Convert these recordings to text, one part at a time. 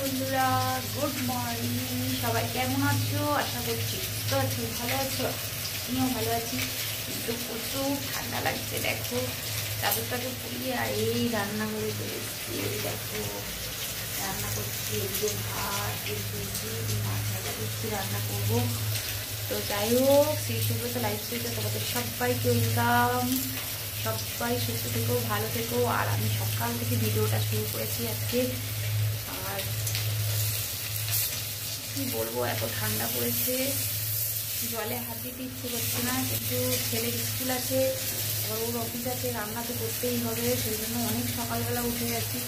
বন্ধুরা, good morning. সবাই কেমন আছো? আশা করছি সুস্থ আছো, ভালো আছো। আমিও ভালো আছি, কিন্তু প্রচুর ঠান্ডা লাগছে। দেখো চাদরটাকে পুড়িয়ে আর এই রান্না করে চলেছি। দেখো রান্না করছি, এদিকে ভাত দিয়েছি, মাছ ভাজা করছি, রান্না করবো। তো যাই হোক, সেই সুব্রত লাইফ স্টাইলে তোমাদের সবাইকে ওয়েলকাম। সবাই সুস্থ থেকো, ভালো থেকো। আর আমি সকাল থেকে ভিডিওটা শুরু করেছি আজকে। আর কি বলবো, এত ঠান্ডা পড়েছে, জলে হাত দিতে ইচ্ছে করছে না, কিন্তু ছেলের স্কুল আছে, এবার ওর অফিস আছে, রান্না তো করতেই হবে। সেই জন্য অনেক সকালবেলা উঠে গেছি।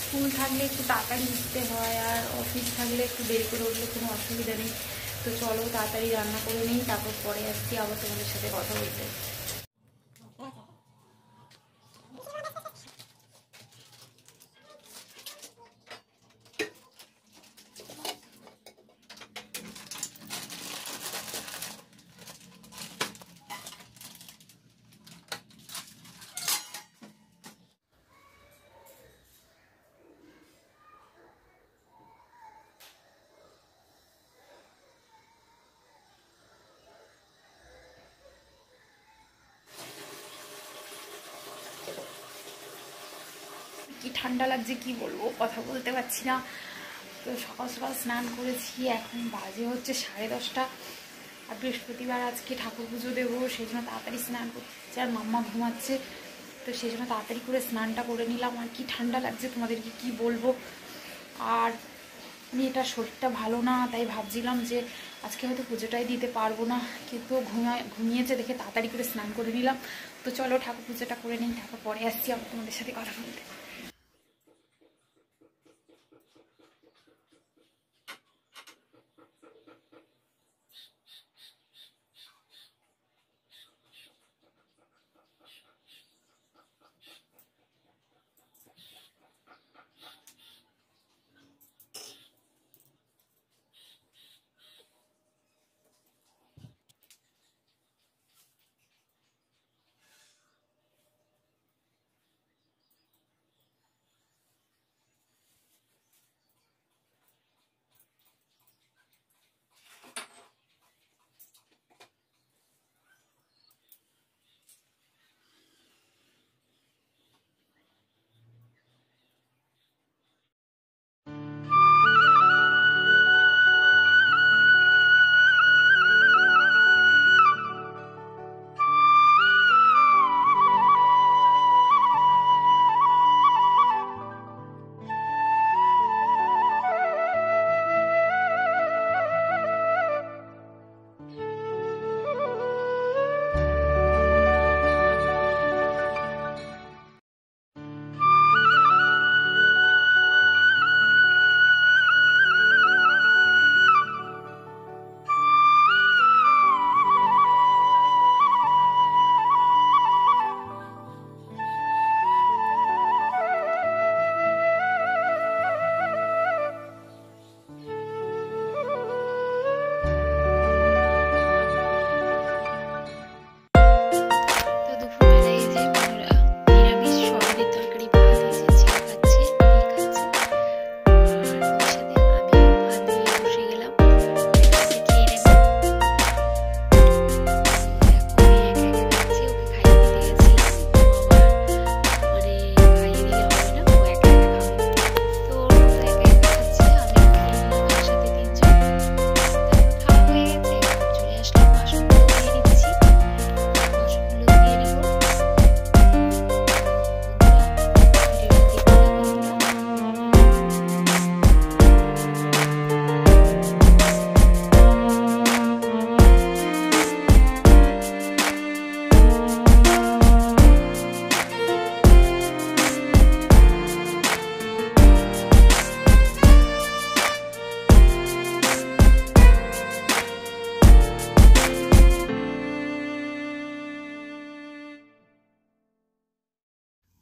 স্কুল থাকলে একটু তাড়াতাড়ি উঠতে হয়, আর অফিস থাকলে একটু দেরি করে উঠলে কোনো অসুবিধা নেই। তো চলো তাড়াতাড়ি রান্না করে নিই, তারপর পরে আসছি আবার তোমাদের সাথে কথা বলতে। কি ঠান্ডা লাগছে, কি বলবো, কথা বলতে পারছি না। তো সকাল সকাল স্নান করেছি, এখন বাজে হচ্ছে 10:30। আর বৃহস্পতিবার আজকে ঠাকুর পুজো দেবো, সেই জন্য তাড়াতাড়ি স্নান করছে। আর মাম্মা ঘুমাচ্ছে, তো সেই জন্য তাড়াতাড়ি করে স্নানটা করে নিলাম। আর কি ঠান্ডা লাগছে তোমাদেরকে কি বলবো। আর আমি এটা শরীরটা ভালো না, তাই ভাবছিলাম যে আজকে হয়তো পুজোটাই দিতে পারবো না, কিন্তু ঘুমিয়েছে দেখে তাড়াতাড়ি করে স্নান করে নিলাম। তো চলো ঠাকুর পুজোটা করে নিই, তারপর পরে আসছি আবার তোমাদের সাথে কথা বলতে।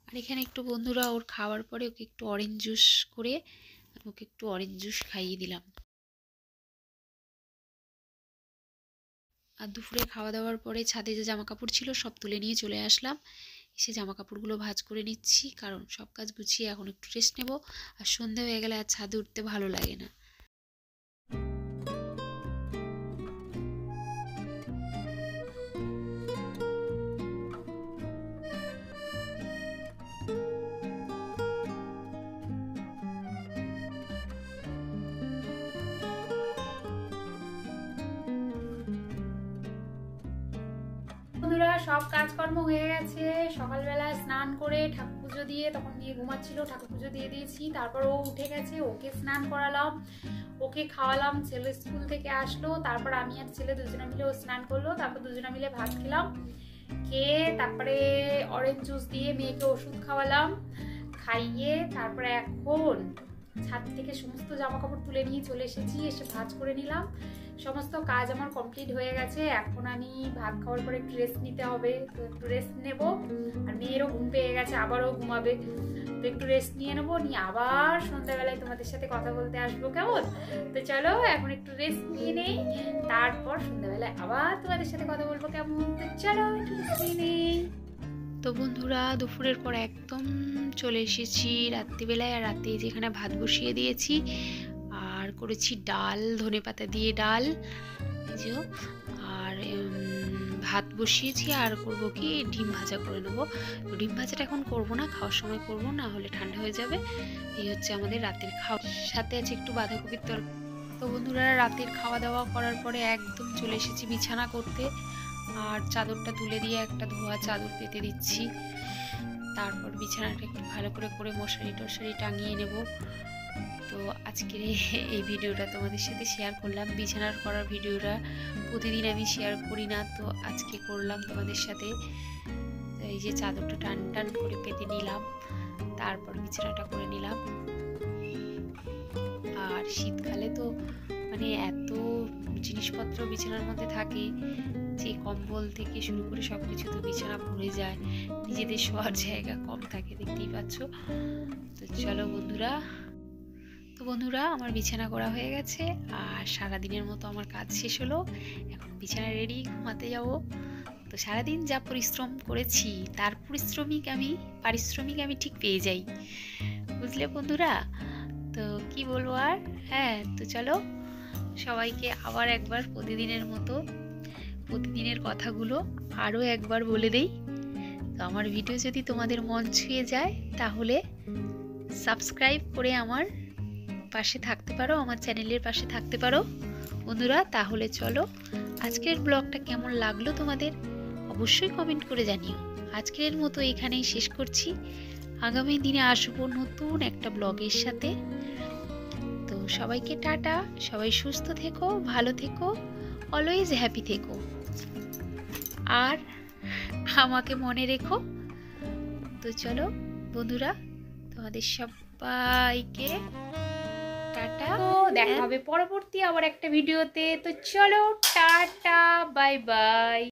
আর এখানে একটু বন্ধুরা ওর খাওয়ার পরে ওকে একটু অরেঞ্জ জুস করে ওকে একটু অরেঞ্জ জুস খাইয়ে দিলাম। আর দুপুরে খাওয়া দাওয়ার পরে ছাদে যে জামা কাপড় ছিল সব তুলে নিয়ে চলে আসলাম। এসে জামা কাপড়গুলো ভাঁজ করে নিচ্ছি, কারণ সব কাজ গুছিয়ে এখন একটু রেস্ট নেব। আর সন্ধে হয়ে গেলে আর ছাদে উঠতে ভালো লাগে না। বন্ধুরা সব কাজকর্ম হয়ে গেছে। সকালবেলা স্নান করে ঠাকুর পুজো দিয়ে, তখন মেয়ে ঘুমাচ্ছিল, ঠাকুর পুজো দিয়ে দিয়েছি। তারপর ও উঠে গেছে, ওকে স্নান করালাম, ওকে খাওয়ালাম। ছেলে স্কুল থেকে আসলো, তারপর আমি আর ছেলে দুজনে মিলে ও স্নান করলো, তারপর দুজনে মিলে ভাত খেলাম। খেয়ে তারপরে অরেঞ্জ জুস দিয়ে মেয়েকে ওষুধ খাওয়ালাম, খাইয়ে তারপরে এখন ছাদ থেকে সমস্ত জামা কাপড় তুলে নিয়ে চলে এসেছি। এসে ভাঁজ করে নিলাম। সমস্ত কাজ আমার কমপ্লিট হয়ে গেছে। এখন আমি ভাত খাওয়ার পরে একটু রেস্ট নিতে হবে, তো একটু রেস্ট নেব। আর মেয়েরও ঘুম পেয়ে গেছে, আবারও ঘুমাবে, তো একটু রেস্ট নিয়ে নেবো, নিয়ে আবার সন্ধ্যাবেলায় তোমাদের সাথে কথা বলতে আসবো, কেমন? তো চলো এখন একটু রেস্ট নিয়ে নেই, তারপর সন্ধ্যাবেলায় আবার তোমাদের সাথে কথা বলবো, কেমন? তো চলো একটু রেস্ট নিয়ে নেই। তো বন্ধুরা দুপুরের পর একদম চলে এসেছি রাত্রিবেলায়। আর রাতে যেখানে ভাত বসিয়ে দিয়েছি, আর করেছি ডাল, ধনেপাতা দিয়ে ডাল, আর ভাত বসিয়েছি। আর করব কি, ডিম ভাজা করে নেবো। ডিম ভাজাটা এখন করব না, খাওয়ার সময় করব, না হলে ঠান্ডা হয়ে যাবে। এই হচ্ছে আমাদের রাতের খাওয়া। সাথে আছে একটু বাঁধাকপির তরকারি। তো বন্ধুরা রাতের খাওয়া দাওয়া করার পরে একদম চলে এসেছি বিছানা করতে। আর চাদরটা তুলে দিয়ে একটা ধোয়া চাদর পেতে দিচ্ছি। তারপর বিছানাটা একটু ভালো করে মশারি টশারি টাঙিয়ে নেব। তো আজকের এই ভিডিওটা তোমাদের সাথে শেয়ার করলাম। বিছানার করার ভিডিওটা প্রতিদিন আমি শেয়ার করি না, তো আজকে করলাম তোমাদের সাথে। তো এই যে চাদরটা টান টান করে পেতে নিলাম, তারপর বিছানাটা করে নিলাম। আর শীতকালে তো মানে এত জিনিসপত্র বিছানার মধ্যে থাকে যে কম্বল থেকে শুরু করে সব কিছু তো বিছানা ভরে যায়, নিজেদের শোয়ার জায়গা কম থাকে, দেখতেই পাচ্ছ। তো চলো বন্ধুরা আমার বিছানা করা হয়ে গেছে, আর সারাদিনের মতো আমার কাজ শেষ হলো। এখন বিছানা রেডি, ঘুমাতে যাব। তো সারাদিন যা পরিশ্রম করেছি তার পারিশ্রমিক আমি ঠিক পেয়ে যাই, বুঝলে বন্ধুরা? তো কি বলবো আর। হ্যাঁ, তো চলো সবাইকে আবার একবার প্রতিদিনের কথাগুলো আরও একবার বলে দেই। তো আমার ভিডিও যদি তোমাদের মন ছুঁয়ে যায় তাহলে সাবস্ক্রাইব করে আমার পাশে থাকতে পারো, আমার চ্যানেলের পাশে থাকতে পারো বন্ধুরা। তাহলে চলো আজকের ব্লগটা কেমন লাগলো তোমাদের অবশ্যই কমেন্ট করে জানিও। আজকের মতো এখানেই শেষ করছি। আগামী দিনে আসবো নতুন একটা ব্লগের সাথে। তো সবাইকে টাটা, সবাই সুস্থ থেকো, ভালো থেকো, অলওয়েজ হ্যাপি থেকো, আর আমাকে মনে রেখো। তো চলো বন্ধুরা, তোমাদের সবাইকে টাটা। তো দেখা হবে পরবর্তী আবার একটা ভিডিওতে। তো চলো টাটা, বাই বাই।